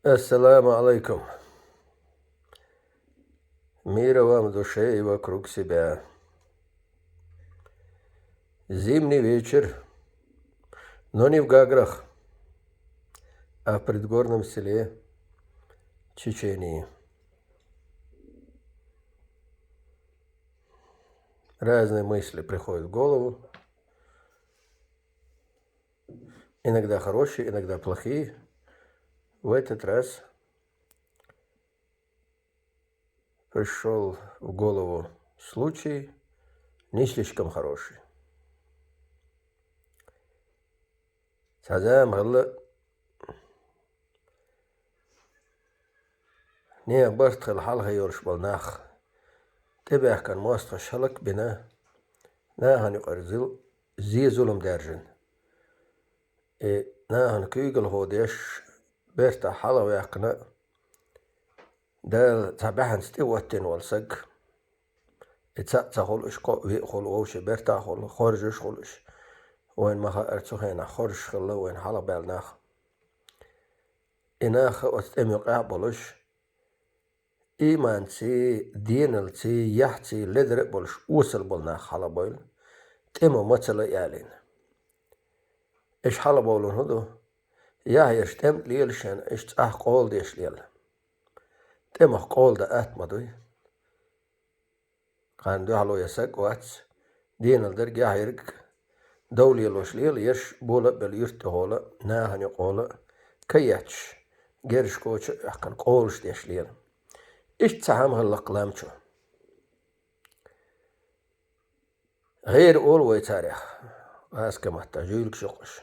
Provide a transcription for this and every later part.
Assalamu alaikum. Mira вам души и вокруг себя. Зимний вечер, но не в Гаграх, а в предгорном селе Чечении. Разные мысли приходят в голову. Иногда хорошие, иногда плохие. В этот раз пришел в голову случай не слишком хороший. Сазам غلا не برت الحلقة يورش بالناخ تبع كان مواست شلك بنا ناهن يقرزل زي ظلم دارجن ناهن كيغل هوديش بيرتا حلا ويقنا دال تبعن ستيواتين والسق تخل اشقا ويخل ووش بيرتا خل خارجش خلش وين ما ارتوهنا خارج خلا وين حلا بالناخ إناخ أستمع قابلش إيمانتي دينلتي يحتي لدر بولش وصل بولنا حلا بول تيمو مثلا يالين إيش حلا بولون هدو يا يشتم ليلشان إيش قول ديش ليل تيمو قول دا أتمدوي كان دو حلو يساق واتس دينل درق يا يرق دولي لوش ليل يش بولا باليرت هولا ناهن يقولا كياتش جيرش كوش كان قولش ديش ليل إيش تساهم هالقلامشو غير أول ويتاريخ أسكا محتاجيلك شقش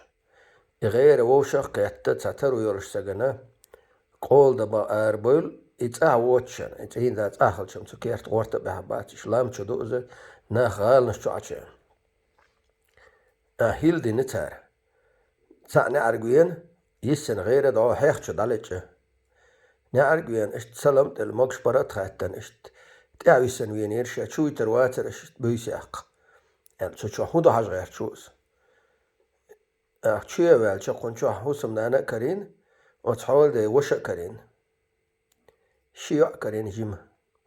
غير ووشق كيتا تاترو يورش ساقنا قول دبا أربول إتساه ووتشن إتساهين ذات آخل شمسو كيرت غورتا بحباتش لامشو دوزة ناخال نشو عشان هيل دي نتار تسا نعرقوين يسن غير دعو حيخشو دالتش نعرقوين إشت سلمت المقشبرات خاتن إشت تعويسن وين يرشا شوي ترواتر إشت بيساق يعني شو هدو حاج غير شوز شوية ويل شقون شو حوسم نانا كرين وتحاول دي وشا كرين شيوع كرين جيم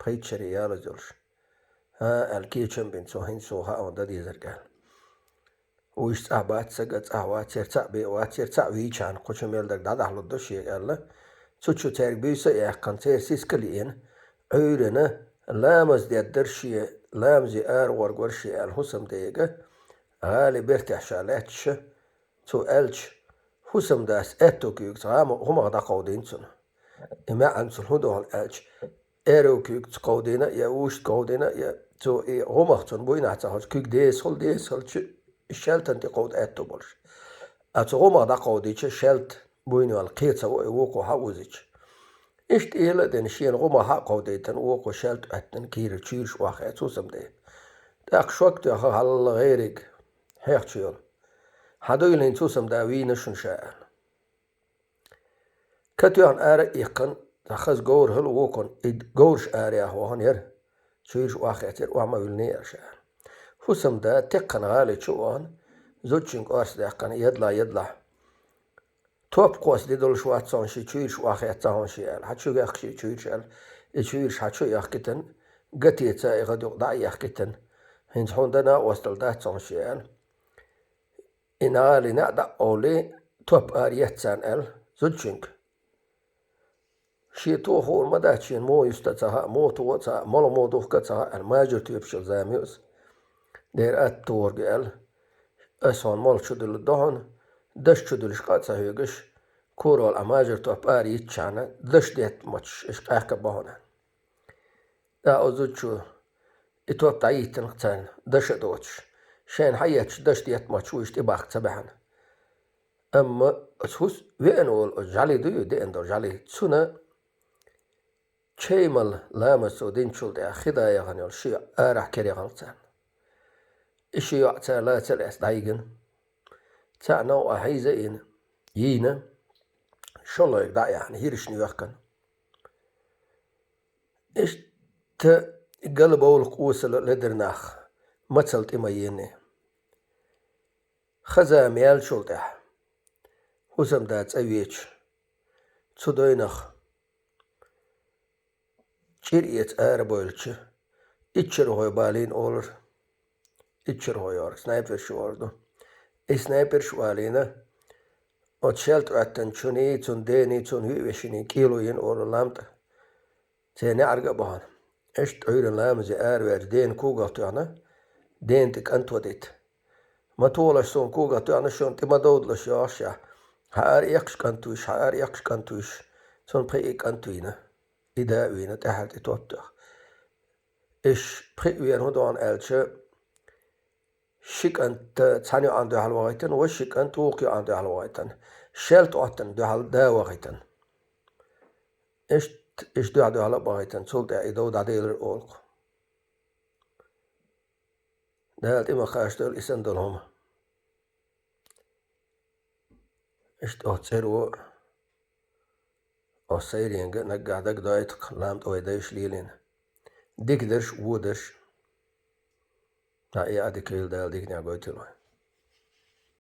بخيت شريالة زولش الكيشن بين سوهين سوها وندا دي زرقال ويش تعبات سقط تعواتير تعبي واتير تعوي كان قوشم يلدك دادا حلو شيء قال تشو تارك بيسا يحقن تير سيسكليين عيرنا لامز دي الدرشي لامزي ورشي الحسم ديقة غالي بيرتح شالاتش تو ألش حسم داس اتو كيوك هم غدا قودين سنة إما عن سنهدو هالألش إيرو كيوك تقودينا يا وش تقودينا يا تو هم اختن بوين عتاهاش كيوك ديس هل الشالتن تقود اتو بولش أتو هم غدا قوديش شالت بوينو القيتة ووقو حوزيش إشت إيلا دين شين غما حق قوديتن ووقو شالت أتن كير تشيرش واخي حسم دي داق شوك دي هل غيرك هيخ تشير حدويل هنسوسم داوين شنشاء كتوان آر إيقن تخز قور هل ووقن إد قورش آريا هوهن ير تشيرش واخي أتر وعما ويلني أرشاء حسم دا تقن غالي تشوان زوجين قارس داقن يدلا توب قوس دي دول شوات صان شي تشيرش واخي أتاهن شيال حتشو يخشي تشيرش حتشو يخكتن قتي تاي غدو ضعي يخكتن هنز هوندنا وستل دات صان شيال إنالي نعدا أولي توب آريات سان زوجينك شي تو هو المداتشين مو يستتها مو توتا مولو مو دوخكتها الماجر تيبشل زاميوز دير تورج أسهون مول شدل الدهن دش شدل شقاتها هيغش كورو الأماجر توب آري يتشانا دش ديت ماتش إشقاك بهنا دا أزوجو إتوب تعيتن قتان دش دوتش شان حياتش دش ديت ماتش ويشت إباق تبعن أما أتوس وينول جالي ديو دي اندر جالي تسونا تشيمل لامس ودين شول دي خدا يغني الشيء آرح كري غلطان إشي يعطى لا تلعس دايقن تا نوع حيزين يينا شالله يقدع يعني هيرشني يحكن إش تا قلب أول قوس لدرناخ مثلت إما ييني خزا ميال شولتح حسم دات أويتش zu döynach. Çiriyet boylçı. İçer hoy balin olur. İçer hoyor. Sniper şu oldu. Sniper şu alina. O çelt ötten çuni çun deni çun hüveşini kiloyin olur lamta. Seni arga bahan. Eşt öyle lamızı ver den kugatıyana. Den tik antodit. Ma tuolaş son kugatıyana şon tima doğdlaş yaşa. Haar yakış kantuş. Son peyik antuyna. İda üyne tehert itottuq. İş peyik hudan elçe. Şik ant tani andu halvaytan ve şik ant uqi andu halvaytan. Şelt otten du hal da waqtan. İş du hal bağaytan. Sulta ido da delir olq. Dalt ima qaştol isen dolhom. İşte o tseru o seyringe naggadak dayt lamt oydaş lilin. Dikderş wuderş. Na adik il dal dik nya goytilo.